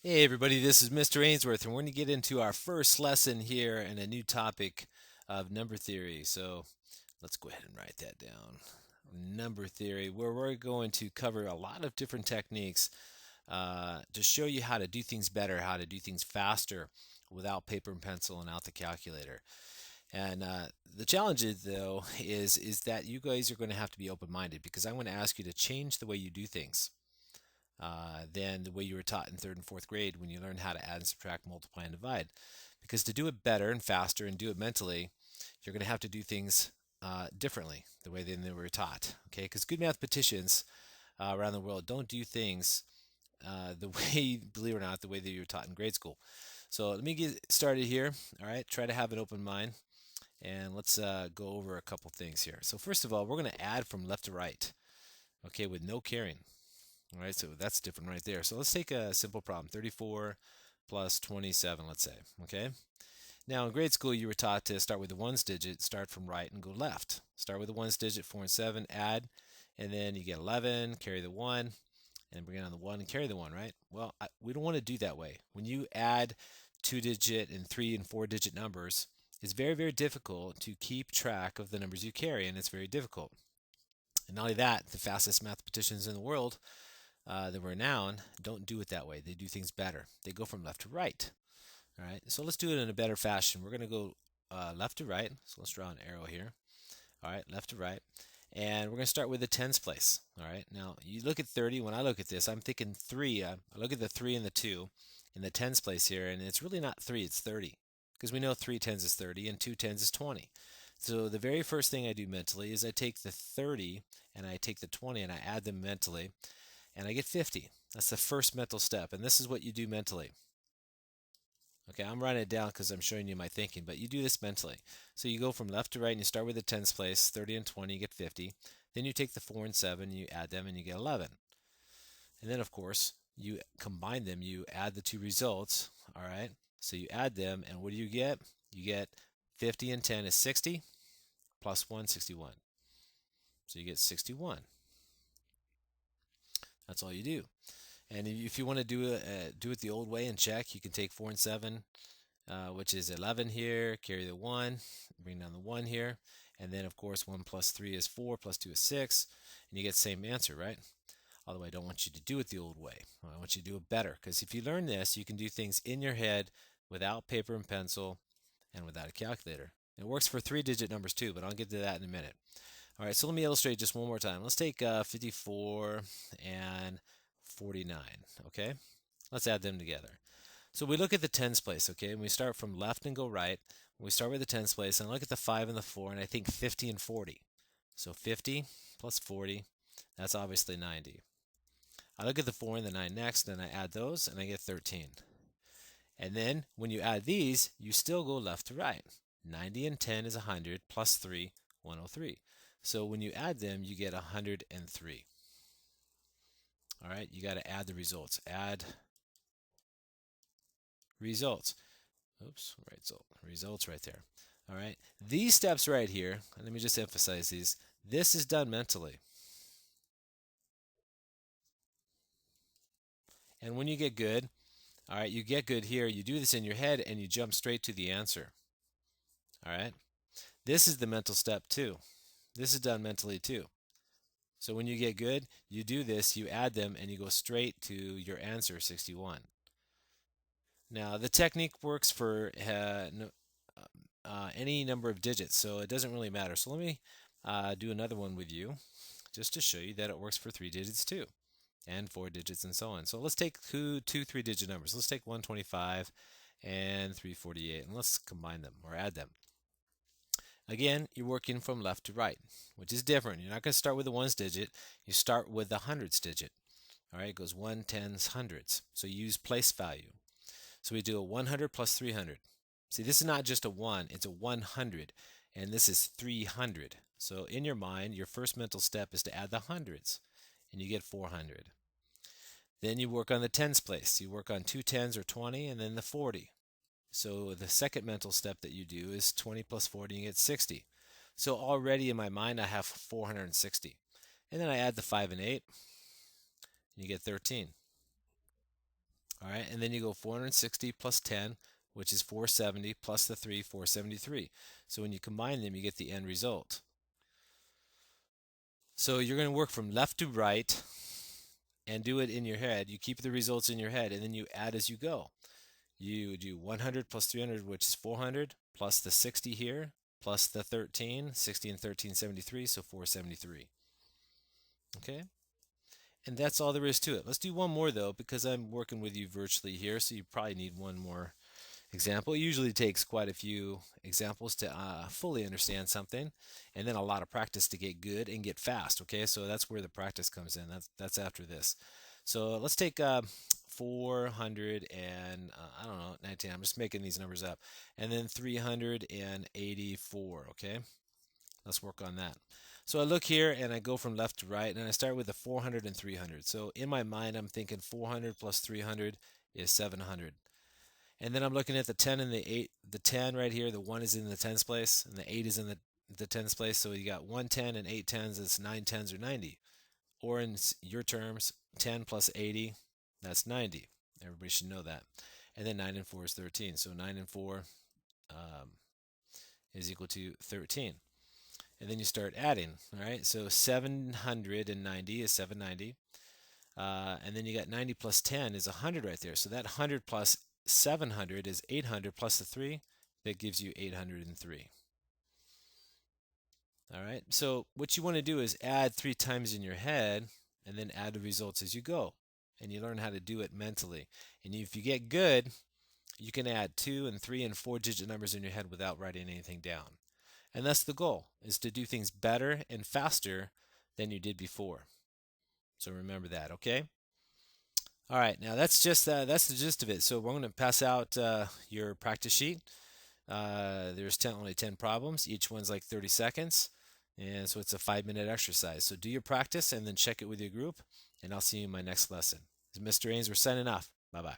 Hey everybody, this is Mr. Ainsworth, and we're going to get into our first lesson here and a new topic of number theory. So let's go ahead and write that down. Number theory, where we're going to cover a lot of different techniques to show you how to do things better, how to do things faster without paper and pencil and out the calculator. And the challenge is, though, is that you guys are going to have to be open-minded because I'm going to ask you to change the way you do things than the way you were taught in third and fourth grade when you learned how to add and subtract, multiply and divide. Because to do it better and faster and do it mentally, you're going to have to do things differently the way they were taught. Okay, because good mathematicians around the world don't do things the way, believe it or not, the way that you were taught in grade school. So let me get started here. All right, try to have an open mind. And let's go over a couple things here. So first of all, we're going to add from left to right, okay, with no carrying. All right, so that's different right there. So let's take a simple problem, 34 plus 27, let's say, okay? Now in grade school, you were taught to start with the ones digit, start from right and go left. Start with the ones digit, 4 and 7, add, and then you get 11, carry the 1, and bring it on the 1 and carry the 1, right? Well, we don't want to do that way. When you add 2-digit and 3 and 4-digit numbers, it's very, very difficult to keep track of the numbers you carry, and it's very difficult. And not only that, the fastest mathematicians in the world the renowned don't do it that way. They do things better. They go from left to right. All right. So let's do it in a better fashion. We're going to go left to right. So let's draw an arrow here. All right, left to right. And we're going to start with the tens place. All right. Now you look at 30. When I look at this, I'm thinking 3. I look at the 3 and the 2 in the tens place here, and it's really not 3. It's 30 because we know 3 tens is 30 and 2 tens is 20. So the very first thing I do mentally is I take the 30 and I take the 20 and I add them mentally and I get 50. That's the first mental step, and this is what you do mentally. Okay, I'm writing it down because I'm showing you my thinking, but you do this mentally. So you go from left to right and you start with the tens place, 30 and 20, you get 50. Then you take the 4 and 7, you add them, and you get 11. And then, of course, you combine them, you add the two results, all right? So you add them, and what do you get? You get 50 and 10 is 60, plus 1, 61. So you get 61. That's all you do. And if you want to do it the old way and check, you can take 4 and 7, which is 11 here, carry the 1, bring down the 1 here, and then of course 1 plus 3 is 4, plus 2 is 6, and you get the same answer, right? Although I don't want you to do it the old way. I want you to do it better, because if you learn this, you can do things in your head without paper and pencil and without a calculator. It works for 3-digit numbers too, but I'll get to that in a minute. All right, so let me illustrate just one more time. Let's take 54 and 49, okay? Let's add them together. So we look at the tens place, okay? And we start from left and go right. We start with the tens place, and I look at the 5 and the 4, and I think 50 and 40. So 50 plus 40, that's obviously 90. I look at the 4 and the 9 next, and I add those, and I get 13. And then when you add these, you still go left to right. 90 and 10 is 100, plus 3, 103. So when you add them, you get 103. All right, you got to add the results. Add results. Oops, right, so results right there. All right, these steps right here, let me just emphasize these. This is done mentally. And when you get good, all right, you get good here, you do this in your head and you jump straight to the answer. All right, this is the mental step too. This is done mentally too. So when you get good, you do this, you add them, and you go straight to your answer, 61. Now, the technique works for any number of digits, so it doesn't really matter. So let me do another one with you just to show you that it works for 3 digits too, and 4 digits and so on. So let's take two 3-digit numbers. Let's take 125 and 348, and let's combine them or add them. Again, you're working from left to right, which is different. You're not going to start with the ones digit. You start with the hundreds digit. All right, it goes 1, tens, hundreds. So you use place value. So we do a 100 plus 300. See, this is not just a 1, it's a 100, and this is 300. So in your mind, your first mental step is to add the hundreds, and you get 400. Then you work on the tens place. You work on 2 tens or 20, and then the 40. So the second mental step that you do is 20 plus 40, and you get 60. So already in my mind, I have 460. And then I add the 5 and 8, and you get 13. All right, and then you go 460 plus 10, which is 470, plus the 3, 473. So when you combine them, you get the end result. So you're going to work from left to right and do it in your head. You keep the results in your head, and then you add as you go. You do 100 plus 300, which is 400, plus the 60 here, plus the 13, 60 and 13, 73, so 473. Okay? And that's all there is to it. Let's do one more though, because I'm working with you virtually here, so you probably need one more example. It usually takes quite a few examples to fully understand something, and then a lot of practice to get good and get fast. Okay, so that's where the practice comes in. That's after this. So let's take 400 and I don't know, 19. I'm just making these numbers up, and then 384. Okay, let's work on that. So I look here and I go from left to right, and I start with the 400 and 300. So in my mind, I'm thinking 400 plus 300 is 700. And then I'm looking at the 10 and the 8. The 10 right here, the 1 is in the tens place, and the 8 is in the tens place. So you got 1 10 and 8 tens, it's 9 tens or 90. Or in your terms, 10 plus 80, that's 90. Everybody should know that. And then 9 and 4 is 13. So 9 and 4 um, is equal to 13. And then you start adding. All right, so 790 is 790. And then you got 90 plus 10 is 100 right there. So that 100 plus 700 is 800 plus the 3. That gives you 803. All right, so what you want to do is add 3 times in your head and then add the results as you go. And you learn how to do it mentally. And if you get good, you can add 2 and 3 and 4-digit numbers in your head without writing anything down. And that's the goal, is to do things better and faster than you did before. So remember that, okay? All right, now that's the gist of it. So we're going to pass out your practice sheet. There's only 10 problems. Each one's like 30 seconds. And so it's a 5-minute exercise. So do your practice and then check it with your group. And I'll see you in my next lesson. This is Mr. Ainsworth signing off. Bye-bye.